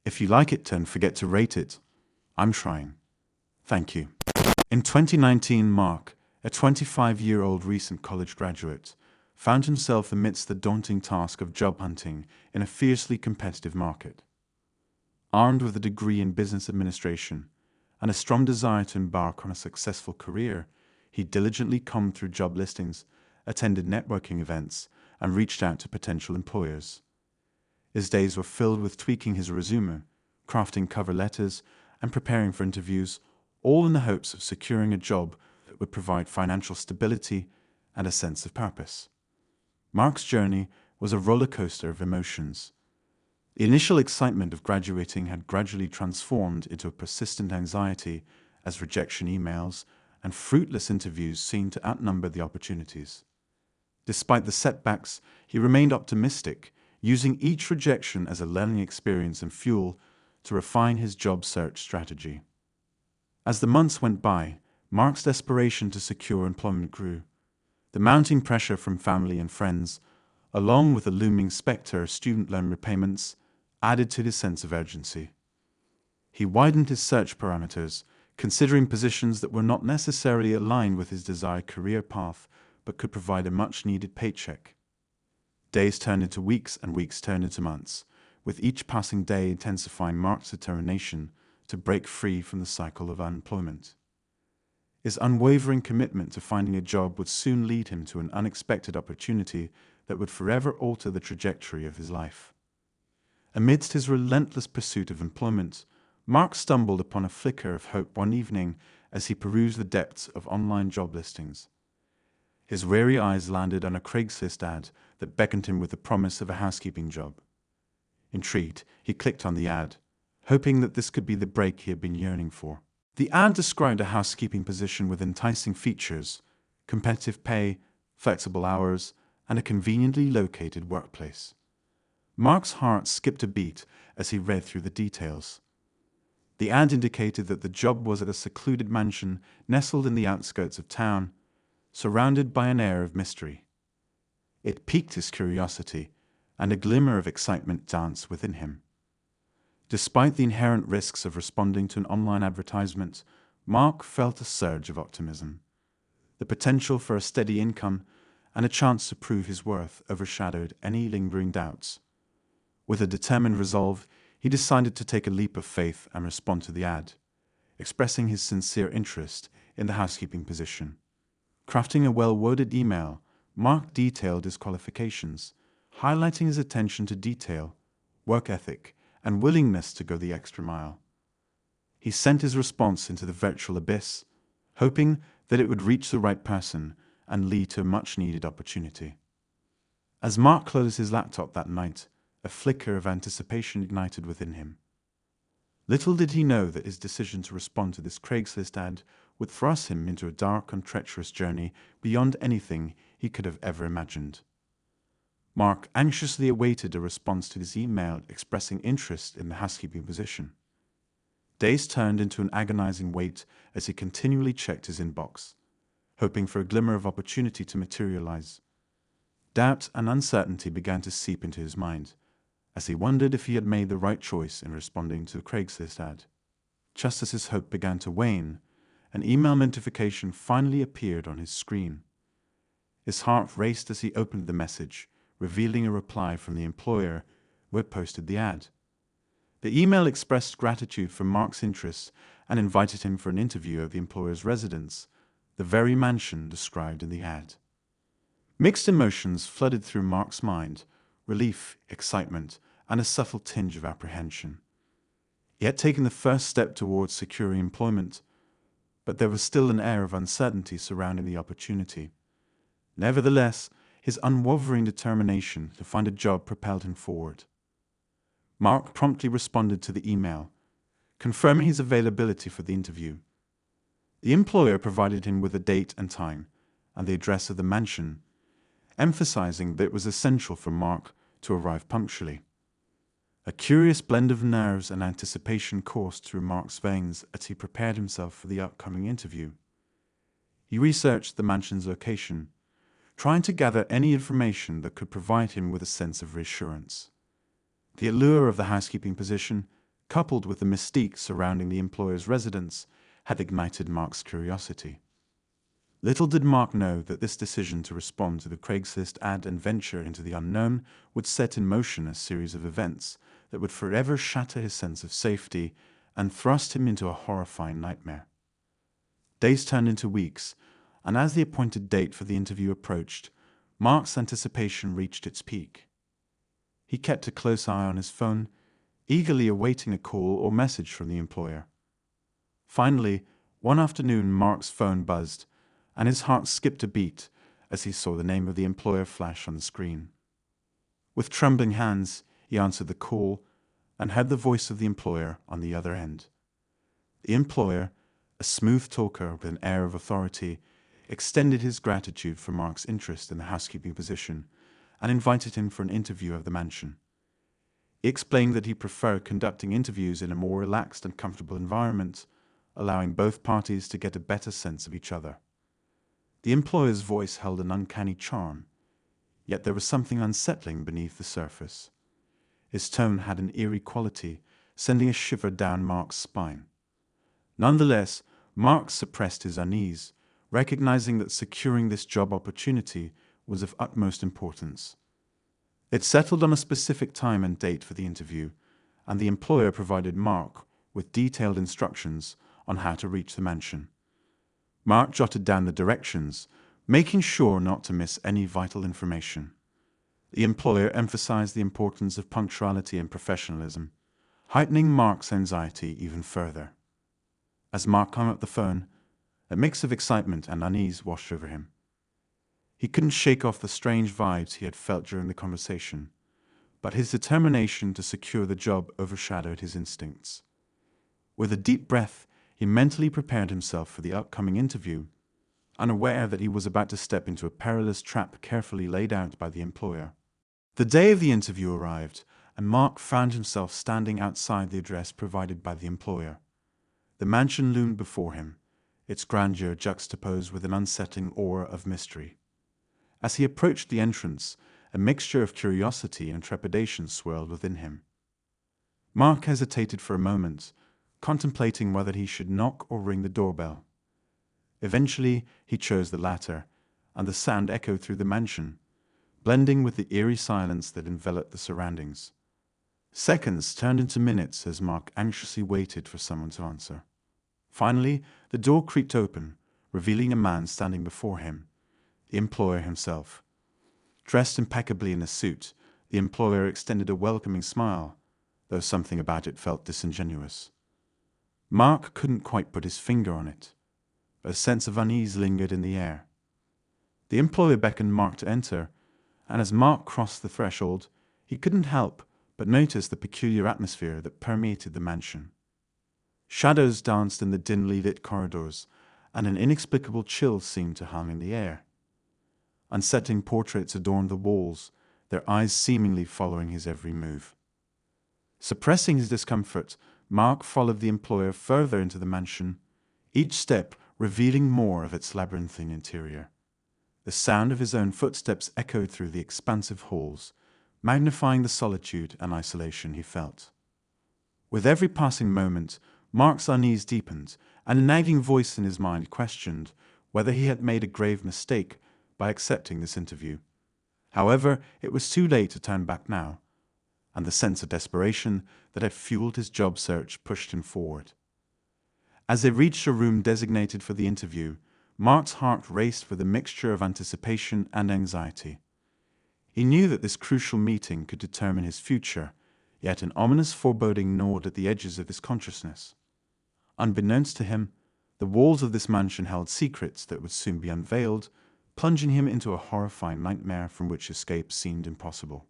If you like it, don't forget to rate it. I'm trying. Thank you. In 2019, Mark, a 25-year-old recent college graduate, found himself amidst the daunting task of job hunting in a fiercely competitive market. Armed with a degree in business administration and a strong desire to embark on a successful career, he diligently combed through job listings, attended networking events, and reached out to potential employers. His days were filled with tweaking his resume, crafting cover letters, and preparing for interviews, all in the hopes of securing a job that would provide financial stability and a sense of purpose. Mark's journey was a roller coaster of emotions. The initial excitement of graduating had gradually transformed into a persistent anxiety as rejection emails and fruitless interviews seemed to outnumber the opportunities. Despite the setbacks, he remained optimistic, using each rejection as a learning experience and fuel to refine his job search strategy. As the months went by, Mark's desperation to secure employment grew. The mounting pressure from family and friends, along with the looming specter of student loan repayments, added to his sense of urgency. He widened his search parameters, considering positions that were not necessarily aligned with his desired career path, but could provide a much-needed paycheck. Days turned into weeks and weeks turned into months, with each passing day intensifying Mark's determination to break free from the cycle of unemployment. His unwavering commitment to finding a job would soon lead him to an unexpected opportunity that would forever alter the trajectory of his life. Amidst his relentless pursuit of employment, Mark stumbled upon a flicker of hope one evening as he perused the depths of online job listings. His weary eyes landed on a Craigslist ad that beckoned him with the promise of a housekeeping job. Intrigued, he clicked on the ad, hoping that this could be the break he had been yearning for. The ad described a housekeeping position with enticing features, competitive pay, flexible hours, and a conveniently located workplace. Mark's heart skipped a beat as he read through the details. The ad indicated that the job was at a secluded mansion nestled in the outskirts of town, surrounded by an air of mystery. It piqued his curiosity, and a glimmer of excitement danced within him. Despite the inherent risks of responding to an online advertisement, Mark felt a surge of optimism. The potential for a steady income and a chance to prove his worth overshadowed any lingering doubts. With a determined resolve, he decided to take a leap of faith and respond to the ad, expressing his sincere interest in the housekeeping position. Crafting a well-worded email, Mark detailed his qualifications, highlighting his attention to detail, work ethic, and willingness to go the extra mile. He sent his response into the virtual abyss, hoping that it would reach the right person and lead to a much-needed opportunity. As Mark closed his laptop that night, a flicker of anticipation ignited within him. Little did he know that his decision to respond to this Craigslist ad would thrust him into a dark and treacherous journey beyond anything he could have ever imagined. Mark anxiously awaited a response to his email expressing interest in the housekeeping position. Days turned into an agonizing wait as he continually checked his inbox, hoping for a glimmer of opportunity to materialize. Doubt and uncertainty began to seep into his mind, as he wondered if he had made the right choice in responding to the Craigslist ad. Just as his hope began to wane, an email notification finally appeared on his screen. His heart raced as he opened the message, revealing a reply from the employer who had posted the ad. The email expressed gratitude for Mark's interest and invited him for an interview at the employer's residence, the very mansion described in the ad. Mixed emotions flooded through Mark's mind: relief, excitement, and a subtle tinge of apprehension. He had taken the first step towards securing employment, but there was still an air of uncertainty surrounding the opportunity. Nevertheless, his unwavering determination to find a job propelled him forward. Mark promptly responded to the email, confirming his availability for the interview. The employer provided him with a date and time, and the address of the mansion, emphasizing that it was essential for Mark to arrive punctually. A curious blend of nerves and anticipation coursed through Mark's veins as he prepared himself for the upcoming interview. He researched the mansion's location, trying to gather any information that could provide him with a sense of reassurance. The allure of the housekeeping position, coupled with the mystique surrounding the employer's residence, had ignited Mark's curiosity. Little did Mark know that this decision to respond to the Craigslist ad and venture into the unknown would set in motion a series of events that would forever shatter his sense of safety and thrust him into a horrifying nightmare. Days turned into weeks, and as the appointed date for the interview approached, Mark's anticipation reached its peak. He kept a close eye on his phone, eagerly awaiting a call or message from the employer. Finally, one afternoon Mark's phone buzzed, and his heart skipped a beat as he saw the name of the employer flash on the screen. With trembling hands, he answered the call and heard the voice of the employer on the other end. The employer, a smooth talker with an air of authority, extended his gratitude for Mark's interest in the housekeeping position and invited him for an interview of the mansion. He explained that he preferred conducting interviews in a more relaxed and comfortable environment, allowing both parties to get a better sense of each other. The employer's voice held an uncanny charm, yet there was something unsettling beneath the surface. His tone had an eerie quality, sending a shiver down Mark's spine. Nonetheless, Mark suppressed his unease, recognizing that securing this job opportunity was of utmost importance. It settled on a specific time and date for the interview, and the employer provided Mark with detailed instructions on how to reach the mansion. Mark jotted down the directions, making sure not to miss any vital information. The employer emphasized the importance of punctuality and professionalism, heightening Mark's anxiety even further. As Mark hung up the phone, a mix of excitement and unease washed over him. He couldn't shake off the strange vibes he had felt during the conversation, but his determination to secure the job overshadowed his instincts. With a deep breath, he mentally prepared himself for the upcoming interview, unaware that he was about to step into a perilous trap carefully laid out by the employer. The day of the interview arrived, and Mark found himself standing outside the address provided by the employer. The mansion loomed before him, its grandeur juxtaposed with an unsettling aura of mystery. As he approached the entrance, a mixture of curiosity and trepidation swirled within him. Mark hesitated for a moment, contemplating whether he should knock or ring the doorbell. Eventually, he chose the latter, and the sound echoed through the mansion, blending with the eerie silence that enveloped the surroundings. Seconds turned into minutes as Mark anxiously waited for someone to answer. Finally, the door creaked open, revealing a man standing before him, the employer himself. Dressed impeccably in a suit, the employer extended a welcoming smile, though something about it felt disingenuous. Mark couldn't quite put his finger on it. A sense of unease lingered in the air. The employer beckoned Mark to enter, and as Mark crossed the threshold, he couldn't help but notice the peculiar atmosphere that permeated the mansion. Shadows danced in the dimly lit corridors, and an inexplicable chill seemed to hang in the air. Unsettling portraits adorned the walls, their eyes seemingly following his every move. Suppressing his discomfort, Mark followed the employer further into the mansion, each step revealing more of its labyrinthine interior. The sound of his own footsteps echoed through the expansive halls, magnifying the solitude and isolation he felt. With every passing moment, Mark's unease deepened, and a nagging voice in his mind questioned whether he had made a grave mistake by accepting this interview. However, it was too late to turn back now, and the sense of desperation that had fueled his job search pushed him forward. As they reached a room designated for the interview, Mark's heart raced with a mixture of anticipation and anxiety. He knew that this crucial meeting could determine his future, yet an ominous foreboding gnawed at the edges of his consciousness. Unbeknownst to him, the walls of this mansion held secrets that would soon be unveiled, plunging him into a horrifying nightmare from which escape seemed impossible.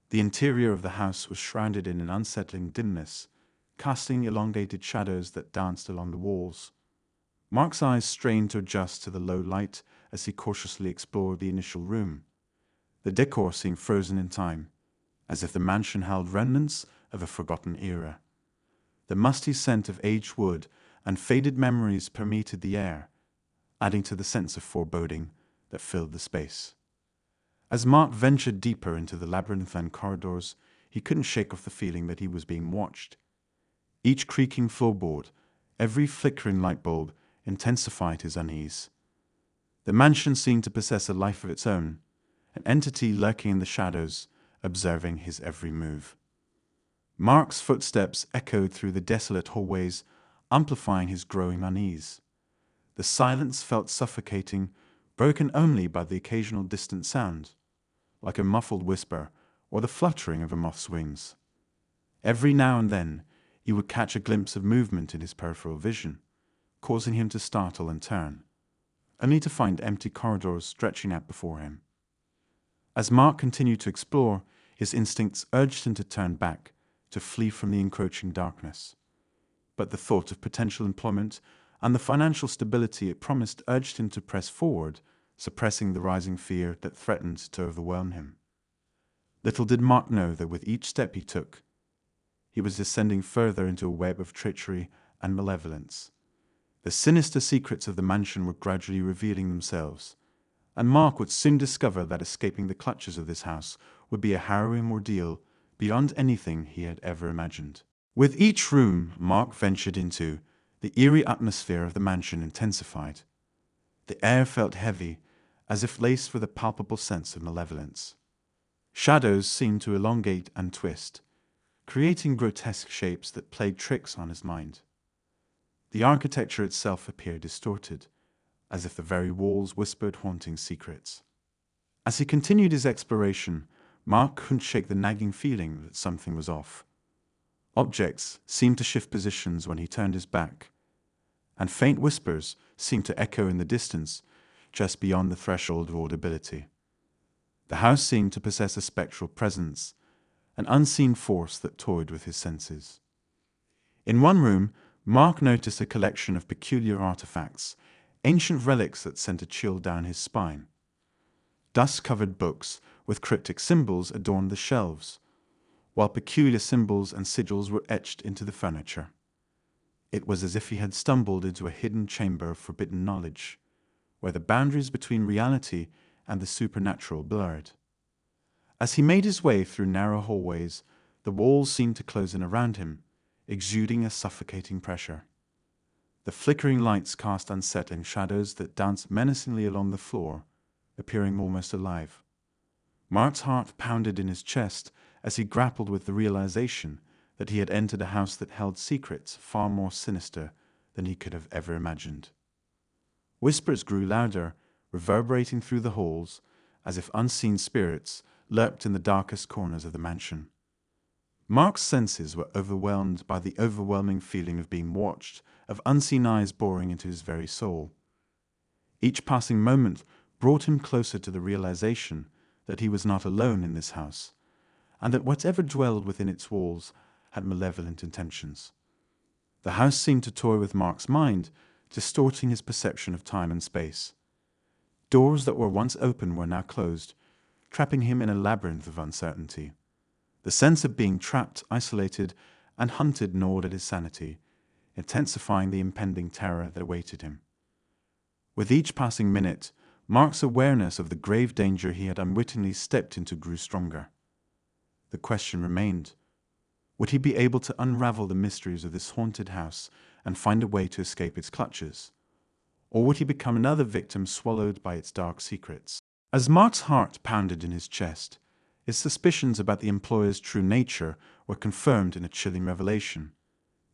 The interior of the house was shrouded in an unsettling dimness, casting elongated shadows that danced along the walls. Mark's eyes strained to adjust to the low light as he cautiously explored the initial room. The decor seemed frozen in time, as if the mansion held remnants of a forgotten era. The musty scent of aged wood and faded memories permeated the air, adding to the sense of foreboding that filled the space. As Mark ventured deeper into the labyrinthine corridors, he couldn't shake off the feeling that he was being watched. Each creaking floorboard, every flickering light bulb intensified his unease. The mansion seemed to possess a life of its own, an entity lurking in the shadows, observing his every move. Mark's footsteps echoed through the desolate hallways, amplifying his growing unease. The silence felt suffocating, broken only by the occasional distant sound, like a muffled whisper or the fluttering of a moth's wings. Every now and then, he would catch a glimpse of movement in his peripheral vision, causing him to startle and turn, only to find empty corridors stretching out before him. As Mark continued to explore, his instincts urged him to turn back, to flee from the encroaching darkness. But the thought of potential employment and the financial stability it promised urged him to press forward, suppressing the rising fear that threatened to overwhelm him. Little did Mark know that with each step he took, he was descending further into a web of treachery and malevolence. The sinister secrets of the mansion were gradually revealing themselves, and Mark would soon discover that escaping the clutches of this house would be a harrowing ordeal beyond anything he had ever imagined. With each room Mark ventured into, the eerie atmosphere of the mansion intensified. The air felt heavy, as if laced with a palpable sense of malevolence. Shadows seemed to elongate and twist, creating grotesque shapes that played tricks on his mind. The architecture itself appeared distorted, as if the very walls whispered haunting secrets. As he continued his exploration, Mark couldn't shake the nagging feeling that something was off. Objects seemed to shift positions when he turned his back, and faint whispers seemed to echo in the distance, just beyond the threshold of audibility. The house seemed to possess a spectral presence, an unseen force that toyed with his senses. In one room, Mark noticed a collection of peculiar artifacts, ancient relics that sent a chill down his spine. Dust-covered books with cryptic symbols adorned the shelves, while peculiar symbols and sigils were etched into the furniture. It was as if he had stumbled into a hidden chamber of forbidden knowledge, where the boundaries between reality and the supernatural blurred. As he made his way through narrow hallways, the walls seemed to close in around him, exuding a suffocating pressure. The flickering lights cast unsettling shadows that danced menacingly along the floor, appearing almost alive. Mark's heart pounded in his chest as he grappled with the realization that he had entered a house that held secrets far more sinister than he could have ever imagined. Whispers grew louder, reverberating through the halls, as if unseen spirits lurked in the darkest corners of the mansion. Mark's senses were overwhelmed by the overwhelming feeling of being watched, of unseen eyes boring into his very soul. Each passing moment brought him closer to the realization that he was not alone in this house, and that whatever dwelled within its walls had malevolent intentions. The house seemed to toy with Mark's mind, distorting his perception of time and space. Doors that were once open were now closed, trapping him in a labyrinth of uncertainty. The sense of being trapped, isolated, and hunted gnawed at his sanity, intensifying the impending terror that awaited him. With each passing minute, Mark's awareness of the grave danger he had unwittingly stepped into grew stronger. The question remained: would he be able to unravel the mysteries of this haunted house and find a way to escape its clutches? Or would he become another victim swallowed by its dark secrets? As Mark's heart pounded in his chest, his suspicions about the employer's true nature were confirmed in a chilling revelation.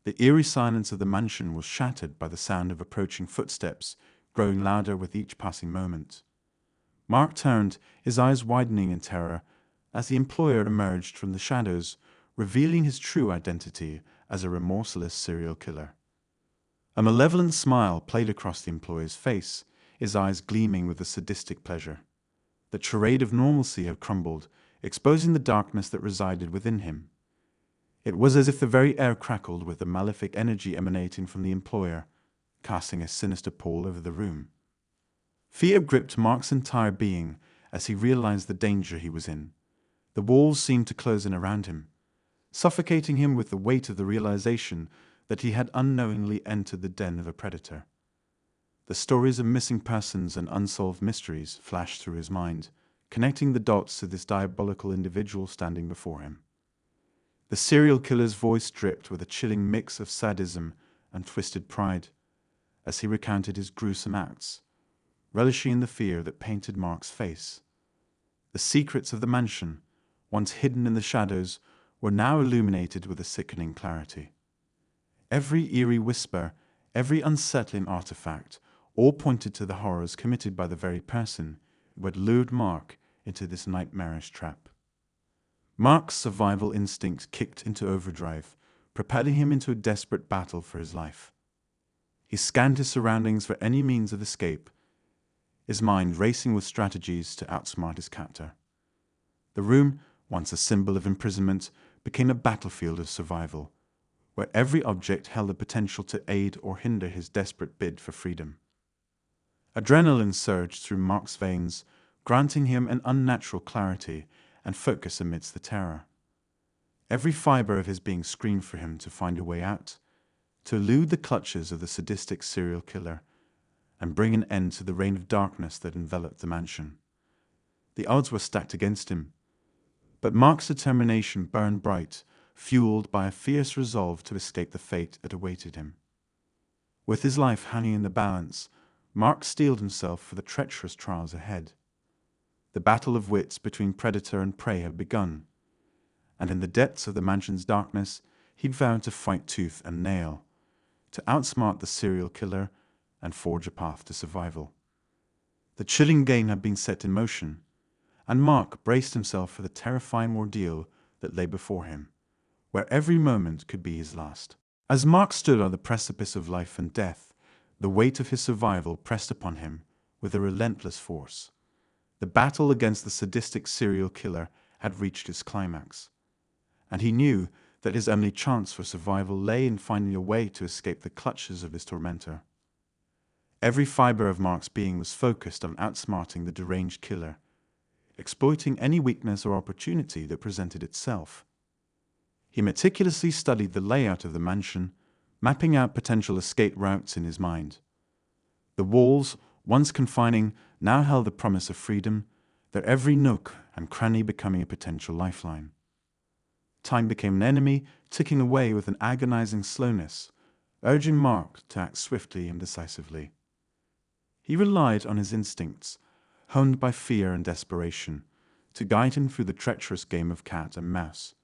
The eerie silence of the mansion was shattered by the sound of approaching footsteps, growing louder with each passing moment. Mark turned, his eyes widening in terror, as the employer emerged from the shadows, revealing his true identity as a remorseless serial killer. A malevolent smile played across the employer's face, his eyes gleaming with a sadistic pleasure. The charade of normalcy had crumbled, exposing the darkness that resided within him. It was as if the very air crackled with the malefic energy emanating from the employer, casting a sinister pall over the room. Fear gripped Mark's entire being as he realized the danger he was in. The walls seemed to close in around him, suffocating him with the weight of the realization that he had unknowingly entered the den of a predator. The stories of missing persons and unsolved mysteries flashed through his mind, connecting the dots to this diabolical individual standing before him. The serial killer's voice dripped with a chilling mix of sadism and twisted pride as he recounted his gruesome acts, relishing in the fear that painted Mark's face. The secrets of the mansion, once hidden in the shadows, were now illuminated with a sickening clarity. Every eerie whisper, every unsettling artifact, all pointed to the horrors committed by the very person who had lured Mark into this nightmarish trap. Mark's survival instinct kicked into overdrive, propelling him into a desperate battle for his life. He scanned his surroundings for any means of escape, his mind racing with strategies to outsmart his captor. The room, once a symbol of imprisonment, became a battlefield of survival, where every object held the potential to aid or hinder his desperate bid for freedom. Adrenaline surged through Mark's veins, granting him an unnatural clarity and focus amidst the terror. Every fiber of his being screamed for him to find a way out, to elude the clutches of the sadistic serial killer, and bring an end to the reign of darkness that enveloped the mansion. The odds were stacked against him, but Mark's determination burned bright, fueled by a fierce resolve to escape the fate that awaited him. With his life hanging in the balance, Mark steeled himself for the treacherous trials ahead. The battle of wits between predator and prey had begun, and in the depths of the mansion's darkness, he'd vowed to fight tooth and nail, to outsmart the serial killer and forge a path to survival. The chilling game had been set in motion, and Mark braced himself for the terrifying ordeal that lay before him, where every moment could be his last. As Mark stood on the precipice of life and death, the weight of his survival pressed upon him with a relentless force. The battle against the sadistic serial killer had reached its climax, and he knew that his only chance for survival lay in finding a way to escape the clutches of his tormentor. Every fiber of Mark's being was focused on outsmarting the deranged killer, exploiting any weakness or opportunity that presented itself. He meticulously studied the layout of the mansion, mapping out potential escape routes in his mind. The walls, once confining, now held the promise of freedom, their every nook and cranny becoming a potential lifeline. Time became an enemy, ticking away with an agonizing slowness, urging Mark to act swiftly and decisively. He relied on his instincts, honed by fear and desperation, to guide him through the treacherous game of cat and mouse.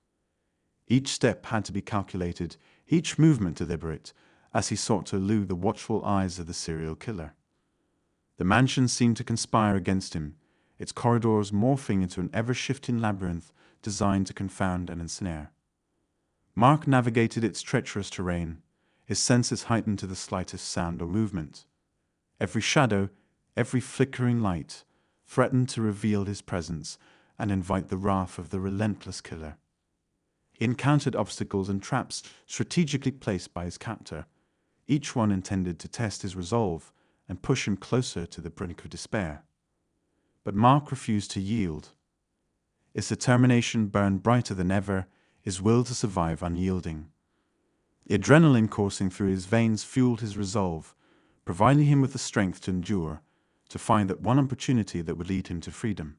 Each step had to be calculated, each movement deliberate, as he sought to elude the watchful eyes of the serial killer. The mansion seemed to conspire against him, its corridors morphing into an ever-shifting labyrinth designed to confound and ensnare. Mark navigated its treacherous terrain, his senses heightened to the slightest sound or movement. Every shadow, every flickering light, threatened to reveal his presence and invite the wrath of the relentless killer. He encountered obstacles and traps strategically placed by his captor, each one intended to test his resolve and push him closer to the brink of despair. But Mark refused to yield. His determination burned brighter than ever, his will to survive unyielding. The adrenaline coursing through his veins fueled his resolve, providing him with the strength to endure, to find that one opportunity that would lead him to freedom.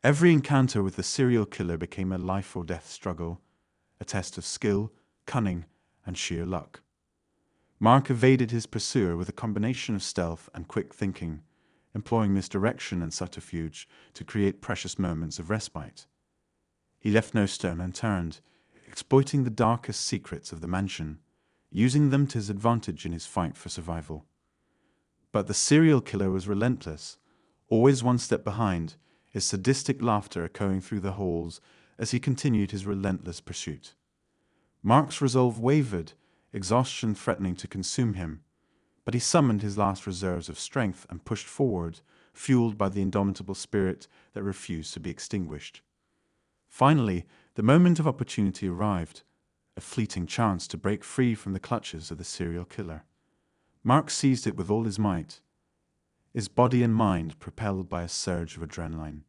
Every encounter with the serial killer became a life-or-death struggle, a test of skill, cunning, and sheer luck. Mark evaded his pursuer with a combination of stealth and quick thinking, employing misdirection and subterfuge to create precious moments of respite. He left no stone unturned, exploiting the darkest secrets of the mansion, using them to his advantage in his fight for survival. But the serial killer was relentless, always one step behind, his sadistic laughter echoing through the halls as he continued his relentless pursuit. Mark's resolve wavered, exhaustion threatening to consume him, but he summoned his last reserves of strength and pushed forward, fueled by the indomitable spirit that refused to be extinguished. Finally, the moment of opportunity arrived, a fleeting chance to break free from the clutches of the serial killer. Mark seized it with all his might, his body and mind propelled by a surge of adrenaline.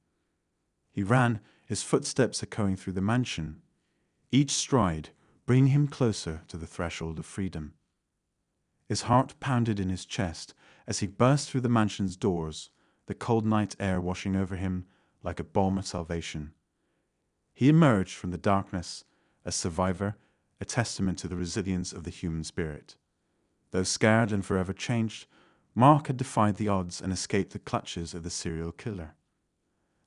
He ran, his footsteps echoing through the mansion, each stride bringing him closer to the threshold of freedom. His heart pounded in his chest as he burst through the mansion's doors, the cold night air washing over him like a balm of salvation. He emerged from the darkness, a survivor, a testament to the resilience of the human spirit. Though scared and forever changed, Mark had defied the odds and escaped the clutches of the serial killer.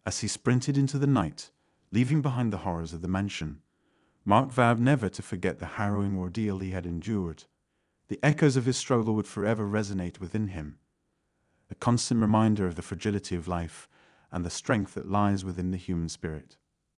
As he sprinted into the night, leaving behind the horrors of the mansion, Mark vowed never to forget the harrowing ordeal he had endured. The echoes of his struggle would forever resonate within him, a constant reminder of the fragility of life and the strength that lies within the human spirit.